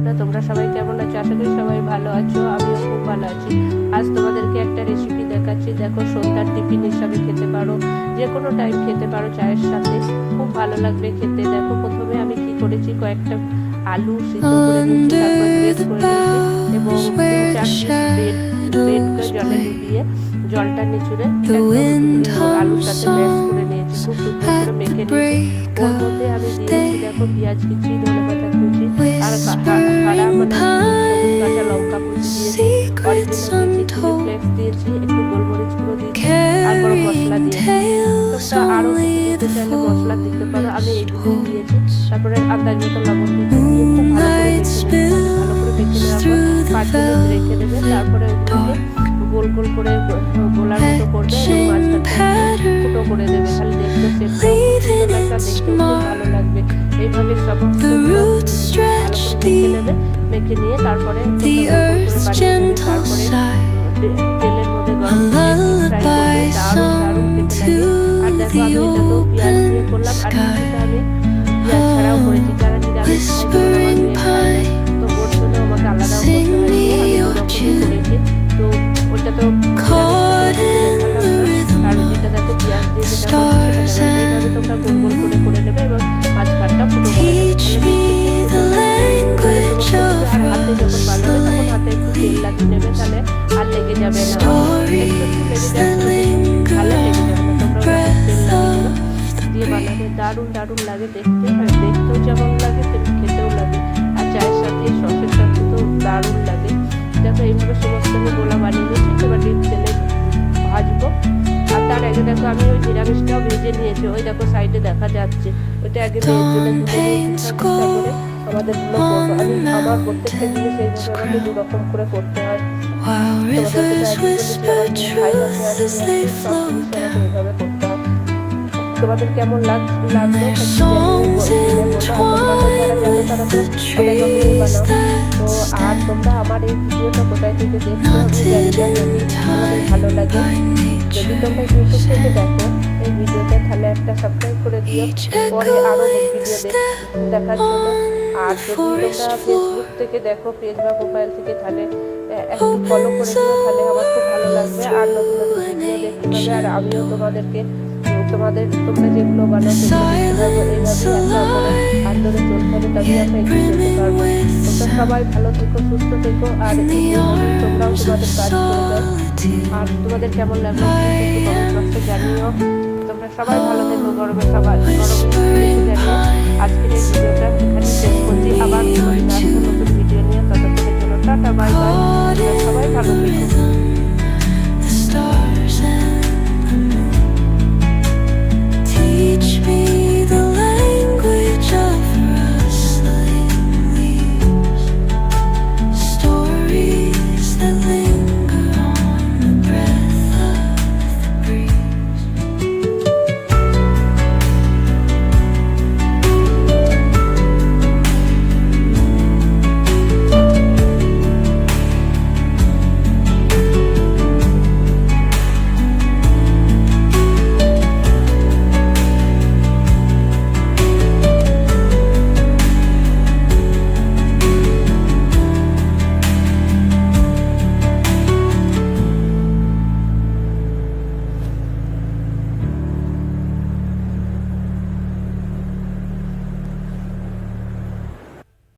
বন্ধুরা, তোমরা সবাই কেমন আছো? আশা করি সবাই ভালো আছো, আমিও খুব ভালো আছি। আজ তোমাদেরকে একটা রেসিপি দেখাচ্ছি। দেখো, সন্ধ্যার টিফিন হিসাবে খেতে পারো, যে কোনো টাইম খেতে পারো, চায়ের সাথে খুব ভালো লাগবে খেতে। দেখো, প্রথমে আমি কি করেছি, কয়েকটা আলু সিদ্ধ করে নিয়েছি, তারপর গ্রেট করে নিয়েছি এবং 3-4 পিস ব্রেডকে জলে ডুবিয়ে জলটা নিচুড়ে একদম আলুর সাথে ম্যাশ করে নিয়েছি, খুব সুন্দর করে মেখে নিয়েছি। ওর মধ্যে আমি দিয়েছি দেখো পেঁয়াজ কুচি, ধনেপাতা কুচি আর হারা সবুজ কাঁচা লঙ্কা কুচি দিয়েছি, অরিজিনাল দিয়েছি, চিলি ফ্লেক্স দিয়েছি, একটু গোলমরিচ গুঁড়ো দিয়েছি আর গরম মশলা দিয়েছি। তোমরা আরও দিতে চাইলে মশলা দিতে পারো, আমি এইগুলো দিয়েছি। তারপরে আন্দাজ মতো লবণ দিয়েছি, দিয়ে খুব ভালো করে মেখে নেওয়ার পর 5 মিনিট রেখে দেবে। তারপরে ওগুলোকে গোল গোল করে গোলার মতো করবে এবং মাঝখানে ফুটো করে দেবে। খালি দেখতে দেখতেও ভালো লাগবে। এইভাবে সমস্ত ভালো করে মেখে নেবে, মেখে নিয়ে তারপরে তেলের মধ্যে গরম ফ্রাই করবে, দারুণ খেতে লাগে। আর দেখো, আমি এটাতেও পেঁয়াজ দিয়ে করলাম, আর কিছুটা আমি পেঁয়াজ ছাড়াও করেছি। যারা নিরামিষ খায় তো ওর জন্য আমাকে আলাদাও করতে হয়, আমি দুরকমই করেছি। তো ওটা তো আর যেটা দেখো পেঁয়াজ দিয়ে যেটা এইভাবে তোমরা গোল গোল করে নেবে এবং মাঝখানটা ফুটো করে আর হাতে যখন বানাবে তখন হাতে একটু তেল লাগিয়ে নেবে, তাহলে আর লেগে যাবে না, ভালো লেগে যাবে না। তোমরা তেল লাগিয়ে দিয়ে বানাবে, দারুণ লাগে দেখতে, আর দেখতেও যেমন লাগে খেতেও লাগে, আর চায়ের সাথে সসের সাথে তো দারুণ লাগে। দেখো, এইভাবে সমস্ত আমি গোলা বানিয়ে নিয়েছি। এবার ডিপ তেলে ভাজবো। আর তার আগে দেখো, আমি ওই নিরামিষটাও ভেজে নিয়েছি, ওই দেখো সাইডে দেখা যাচ্ছে, ওইটা আগে করে আমাদের আমার প্রত্যেকটা জিনিস এইভাবে আমাকে দুরকম করে করতে হয়। তোমাদের কেমন লাগলো তো আর তোমরা আমার এই ভিডিওটা কোথায় থেকে দেখছো ভালো লাগে। যদি তোমরা ইউটিউব থেকে দেখো এই ভিডিওটা, তাহলে একটা সাবস্ক্রাইব করে দিও, পরে আরও ভিডিও দেখার জন্য। আর যদি তোমরা ফেসবুক থেকে দেখো, পেজ বা প্রোফাইল থেকে, তাহলে একটু ফলো করে দিও, তাহলে আমার খুব ভালো লাগবে। আর নতুন ভিডিও দেখতে পাবে, আর আমিও তোমরা যেগুলো বানাও এইভাবে হাত ধরে চলতে হবে, তবে আমরা এগিয়ে যেতে পারবো। তোমরা সবাই ভালো থেকো, সুস্থ থেকো, আর তোমরাও তোমাদের কাজ করে দাও। আর তোমাদের কেমন লাগলো জানিও। তোমরা সবাই ভালো থেকো, গরমে জানিও। আজকের এই ভিডিওটা এখানে শেষ করছি, আবার